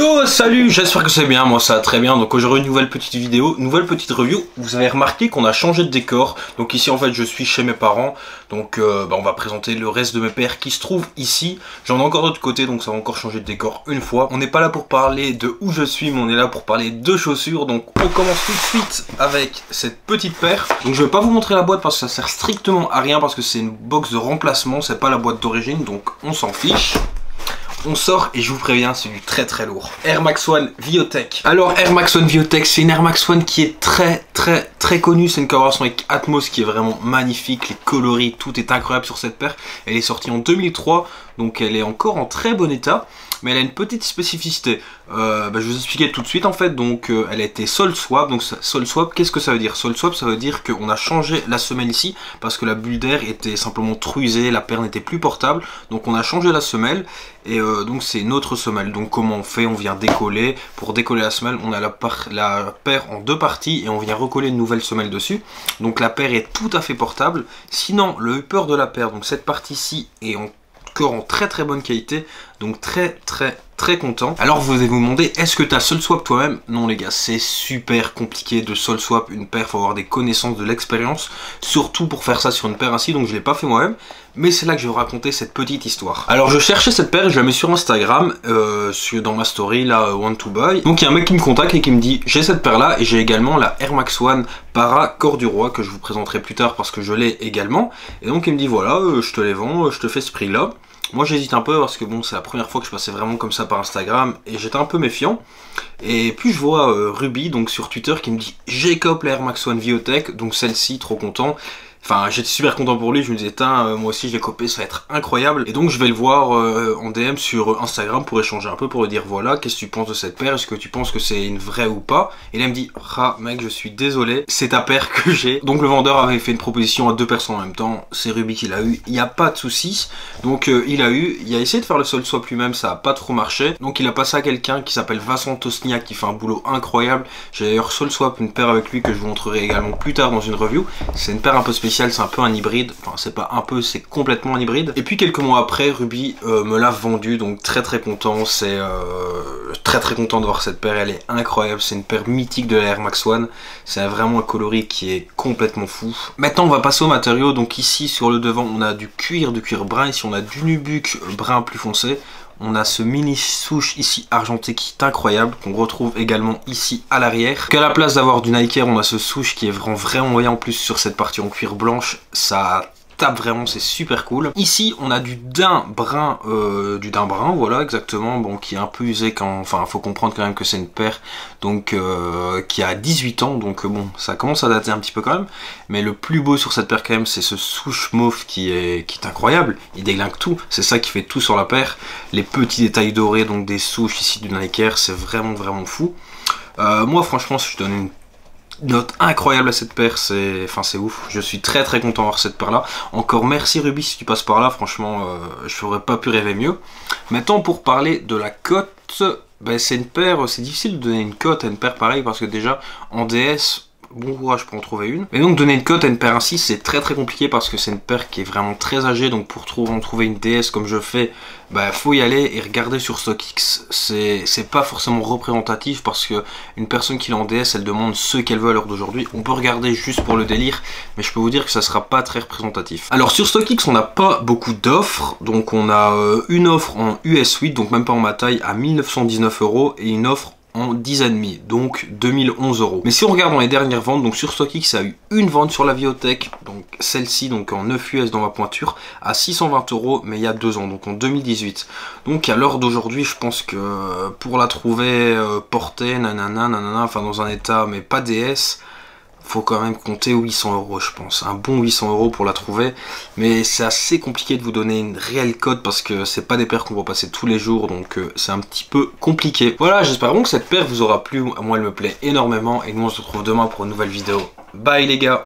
Yo, salut, j'espère que c'est bien, moi ça va très bien. Donc aujourd'hui une nouvelle petite vidéo, nouvelle petite review. Vous avez remarqué qu'on a changé de décor. Donc ici en fait je suis chez mes parents. Donc on va présenter le reste de mes pères qui se trouvent ici. J'en ai encore d'autre côté, donc ça va encore changer de décor une fois. On n'est pas là pour parler de où je suis, mais on est là pour parler de chaussures. Donc on commence tout de suite avec cette petite paire. Donc je vais pas vous montrer la boîte parce que ça sert strictement à rien, parce que c'est une box de remplacement, c'est pas la boîte d'origine, donc on s'en fiche. On sort et je vous préviens, c'est du très lourd. Air Max One Viotech. Alors Air Max One Viotech, c'est une Air Max One qui est très connue. C'est une collaboration avec Atmos qui est vraiment magnifique. Les coloris, tout est incroyable sur cette paire. Elle est sortie en 2003, donc elle est encore en très bon état. Mais elle a une petite spécificité. Je vais vous expliquer tout de suite en fait. Donc elle a été sole swap. Donc sole swap, qu'est-ce que ça veut dire? Sole swap, ça veut dire qu'on a changé la semelle ici parce que la bulle d'air était simplement truisée, la paire n'était plus portable. Donc on a changé la semelle et donc c'est une autre semelle. Donc comment on fait? On vient décoller. Pour décoller la semelle, on a la paire en deux parties et on vient recoller une nouvelle semelle dessus. Donc la paire est tout à fait portable. Sinon le upper de la paire, donc cette partie-ci est encore en très bonne qualité. Donc très content. Alors vous allez vous demander, est-ce que tu as sole swap toi-même? Non les gars, c'est super compliqué de sole swap une paire, faut avoir des connaissances, de l'expérience, surtout pour faire ça sur une paire ainsi, donc je l'ai pas fait moi-même, mais c'est là que je vais vous raconter cette petite histoire. Alors je cherchais cette paire, je la mets sur Instagram, dans ma story, là, Want to Buy. Donc il y a un mec qui me contacte et qui me dit, j'ai cette paire là, et j'ai également la Air Max One Para Corps du Roi, que je vous présenterai plus tard parce que je l'ai également, et donc il me dit, voilà, je te les vends, je te fais ce prix là. Moi j'hésite un peu parce que bon, c'est la première fois que je passais vraiment comme ça par Instagram et j'étais un peu méfiant. Et puis je vois Ruby donc sur Twitter qui me dit j'ai copé la Air Max One Viotech, donc celle-ci, trop content. Enfin j'étais super content pour lui, je me disais moi aussi je l'ai copé, ça va être incroyable. Et donc je vais le voir en DM sur Instagram pour échanger un peu, pour lui dire voilà, qu'est-ce que tu penses de cette paire, est-ce que tu penses que c'est une vraie ou pas? Et là il me dit ah mec, je suis désolé, c'est ta paire que j'ai. Donc le vendeur avait fait une proposition à deux personnes en même temps, c'est Ruby qui l'a eu, il n'y a pas de souci. Donc il a essayé de faire le sole swap lui-même, ça a pas trop marché. Donc il a passé à quelqu'un qui s'appelle Vincent Tosniak qui fait un boulot incroyable. J'ai d'ailleurs sole swap une paire avec lui que je vous montrerai également plus tard dans une review. C'est une paire un peu spéciale. C'est un peu un hybride, enfin c'est pas un peu, c'est complètement un hybride. Et puis quelques mois après, Ruby me l'a vendu, donc très content. C'est très content de voir cette paire, elle est incroyable, c'est une paire mythique de la Air Max One. C'est vraiment un coloris qui est complètement fou. Maintenant on va passer aux matériaux. Donc ici sur le devant on a du cuir brun, ici on a du nubuck brun plus foncé. On a ce mini souche ici argenté qui est incroyable, qu'on retrouve également ici à l'arrière. Qu'à la place d'avoir du Nike Air, on a ce souche qui est vraiment moyen en plus sur cette partie en cuir blanche. Ça tape vraiment, c'est super cool. Ici on a du daim brun, voilà exactement, bon qui est un peu usé quand, enfin faut comprendre quand même que c'est une paire donc qui a 18 ans, donc bon ça commence à dater un petit peu quand même, mais le plus beau sur cette paire quand même c'est ce souche mauve qui est incroyable, il déglingue tout, c'est ça qui fait tout sur la paire, les petits détails dorés, donc des souches ici du Nike Air, c'est vraiment fou. Moi franchement si je donne une note incroyable à cette paire, c'est ouf, je suis très content d'avoir cette paire là. Encore merci Ruby si tu passes par là, franchement je n'aurais pas pu rêver mieux. Maintenant pour parler de la cote, c'est une paire, c'est difficile de donner une cote à une paire pareille parce que déjà en DS, bon courage pour en trouver une. Mais donc donner une cote à une paire ainsi c'est très compliqué parce que c'est une paire qui est vraiment très âgée, donc pour en trouver une DS comme je fais, faut y aller et regarder sur StockX. C'est pas forcément représentatif parce que une personne qui l'a en DS elle demande ce qu'elle veut à l'heure d'aujourd'hui. On peut regarder juste pour le délire, mais je peux vous dire que ça sera pas très représentatif. Alors sur StockX on n'a pas beaucoup d'offres, donc on a une offre en US 8, donc même pas en ma taille, à 1919 € et une offre en 10,5, donc 2011 €. Mais si on regarde dans les dernières ventes, donc sur StockX, ça a eu une vente sur la Viotech, donc celle-ci, donc en 9 US dans ma pointure, à 620 €, mais il y a 2 ans, donc en 2018. Donc à l'heure d'aujourd'hui, je pense que pour la trouver portée, enfin dans un état, mais pas DS, faut quand même compter 800 €, je pense. Un bon 800 € pour la trouver. Mais c'est assez compliqué de vous donner une réelle cote parce que c'est pas des paires qu'on va passer tous les jours. Donc c'est un petit peu compliqué. Voilà, j'espère bon que cette paire vous aura plu. Moi, elle me plaît énormément. Et nous, on se retrouve demain pour une nouvelle vidéo. Bye les gars!